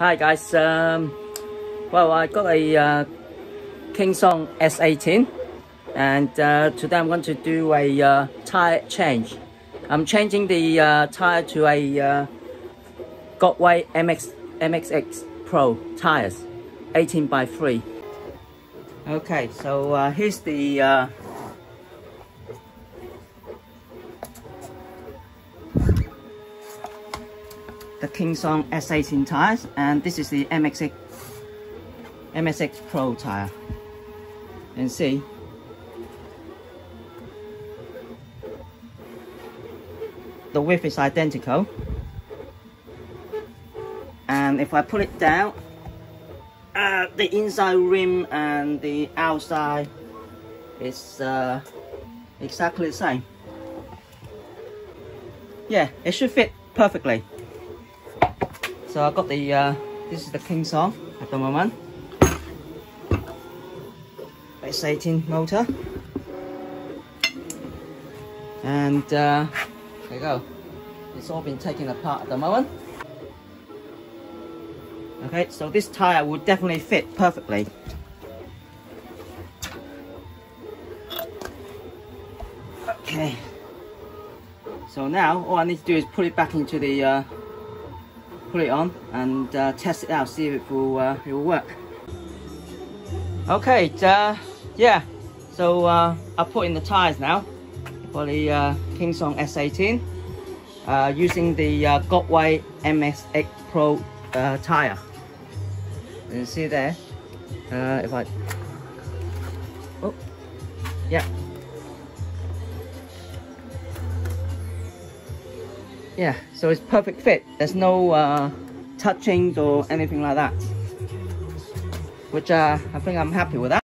Hi guys, well, I got a Kingsong S18 and today I'm going to do a tire change. I'm changing the tire to a MSX Pro tires, 18x3. Okay, so here's the Kingsong S18 tires, and this is the MSX Pro Tyre. And see, the width is identical, and if I put it down, the inside rim and the outside is exactly the same. Yeah, it should fit perfectly. So I got the this is the Kingsong at the moment. S18 motor, and there you go. It's all been taken apart at the moment. Okay, so this tire will definitely fit perfectly. Okay, so now all I need to do is put it back into the put it on and test it out, see if it will work. Okay, yeah, so I'll put in the tires now for the Kingsong S18 using the MSX Pro Tyre. You see there, if I, oh, yeah. Yeah, so it's perfect fit. There's no touchings or anything like that, which I think I'm happy with that.